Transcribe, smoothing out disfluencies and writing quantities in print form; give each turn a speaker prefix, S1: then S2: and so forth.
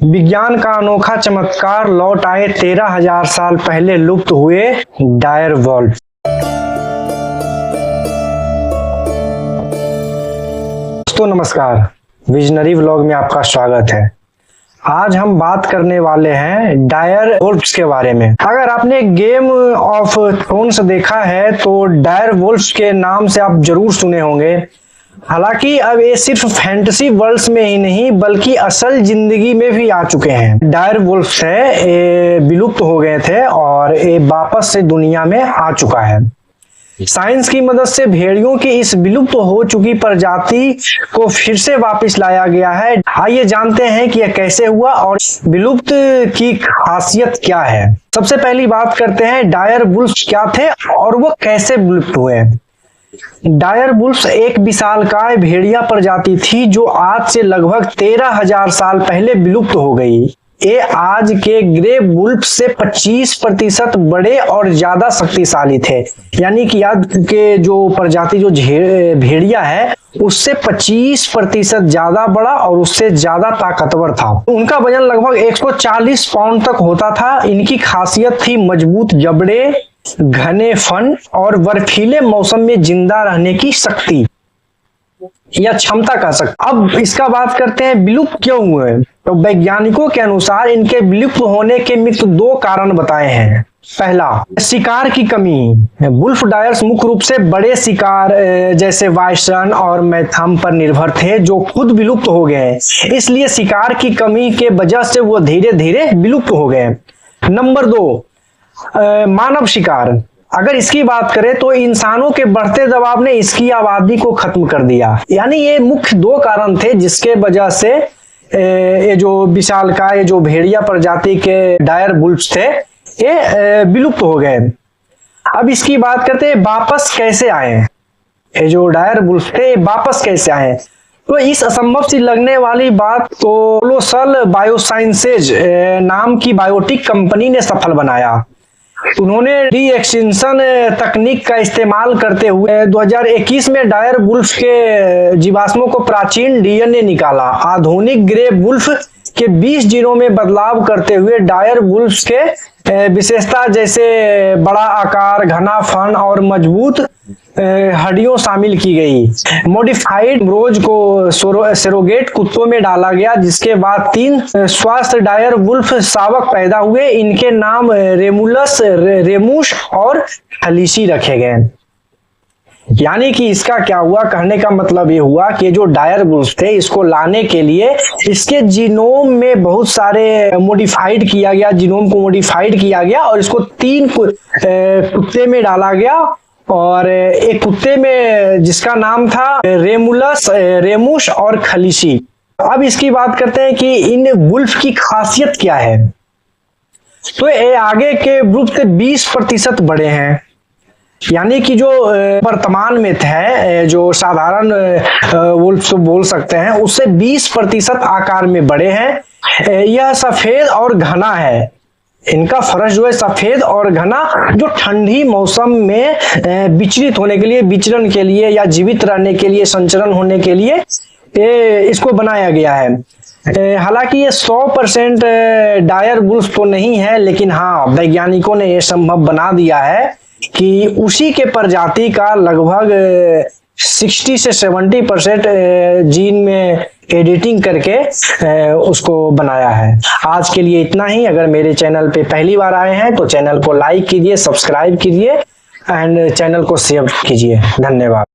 S1: विज्ञान का अनोखा चमत्कार, लौट आए 13,000 साल पहले लुप्त हुए डायर वुल्फ। दोस्तों नमस्कार, विजनरी व्लॉग में आपका स्वागत है। आज हम बात करने वाले हैं डायर वुल्फ्स के बारे में। अगर आपने गेम ऑफ थ्रोन्स देखा है तो डायर वुल्फ्स के नाम से आप जरूर सुने होंगे। हालांकि अब ये सिर्फ फैंटेसी वर्ल्ड्स में ही नहीं बल्कि असल जिंदगी में भी आ चुके हैं। डायर वुल्फ्स है ये विलुप्त हो गए थे और ये वापस से दुनिया में आ चुका है। साइंस की मदद से भेड़ियों की इस विलुप्त हो चुकी प्रजाति को फिर से वापस लाया गया है। आइए जानते हैं कि यह कैसे हुआ और विलुप्त की खासियत क्या है। सबसे पहली बात करते हैं डायर वुल्फ्स क्या थे और वो कैसे विलुप्त हुए। डायर वुल्फ्स एक विशालकाय भेड़िया प्रजाति थी जो आज से लगभग 13,000 साल पहले विलुप्त हो गई। ये आज के ग्रे वुल्फ से 25% बड़े और ज्यादा शक्तिशाली थे। यानी कि आज के जो प्रजाति जो भेड़िया है उससे 25% ज्यादा बड़ा और उससे ज्यादा ताकतवर था। उनका वजन लगभग 140 पाउंड तक होता था। इनकी खासियत थी मजबूत जबड़े, घने फन और बर्फीले मौसम में जिंदा रहने की शक्ति या क्षमता कह सकते। अब इसका बात करते हैं विलुप्त क्यों हुए। तो वैज्ञानिकों के अनुसार इनके विलुप्त होने के मुख्य 2 कारण बताए हैं। पहला, शिकार की कमी। वुल्फ डायर्स मुख्य रूप से बड़े शिकार जैसे बाइसन और मैथम पर निर्भर थे जो खुद विलुप्त हो गए। इसलिए शिकार की कमी के वजह से वो धीरे धीरे विलुप्त हो गए। नंबर 2, मानव शिकार। अगर इसकी बात करें तो इंसानों के बढ़ते दबाव ने इसकी आबादी को खत्म कर दिया। यानी ये मुख्य 2 कारण थे जिसके वजह से ये जो विशालकाय जो भेड़िया प्रजाति के डायर वुल्फ्स थे ये विलुप्त हो गए। अब इसकी बात करते हैं वापस कैसे आए। ये जो डायर वुल्फ थे वापस कैसे आए। तो इस असंभव सी लगने वाली बात को कोलोसल बायोसाइंसेज नाम की बायोटिक कंपनी ने सफल बनाया। उन्होंने डी एक्सटेंशन तकनीक का इस्तेमाल करते हुए 2021 में डायर वुल्फ के जीवाश्मों को प्राचीन डीएनए निकाला। आधुनिक ग्रे वुल्फ के 20 जीनों में बदलाव करते हुए डायर वुल्फ्स के विशेषता जैसे बड़ा आकार, घना फन और मजबूत हड्डियों शामिल की गई। मॉडिफाइड ब्रोज को सरोगेट कुत्तों में डाला गया जिसके बाद 3 स्वस्थ डायर वुल्फ शावक पैदा हुए। इनके नाम रेमुलस, रेमुस और खलीसी रखे गए। यानी कि इसका क्या हुआ, कहने का मतलब ये हुआ कि जो डायर वुल्फ थे इसको लाने के लिए इसके जीनोम में बहुत सारे मॉडिफाइड किया गया, जीनोम को मॉडिफाइड किया गया और इसको 3 कुत्ते में डाला गया और एक कुत्ते में जिसका नाम था रेमुलस, रेमुस और खलीसी। अब इसकी बात करते हैं कि इन वुल्फ की खासियत क्या है। तो ये आगे के वुल्फ से 20% बड़े हैं। यानी कि जो वर्तमान में थे जो साधारण वुल्फ बोल सकते हैं उससे 20% आकार में बड़े हैं। यह सफेद और घना है। इनका फर्श जो है सफेद और घना जो ठंडी मौसम में विचलित होने के लिए, विचरण के लिए या जीवित रहने के लिए, संचरण होने के लिए इसको बनाया गया है। हालांकि ये 100% डायर वुल्फ तो नहीं है लेकिन हाँ वैज्ञानिकों ने यह संभव बना दिया है कि उसी के प्रजाति का लगभग 60 से 70% जीन में एडिटिंग करके उसको बनाया है। आज के लिए इतना ही। अगर मेरे चैनल पे पहली बार आए हैं तो चैनल को लाइक कीजिए, सब्सक्राइब कीजिए एंड चैनल को शेयर कीजिए। धन्यवाद।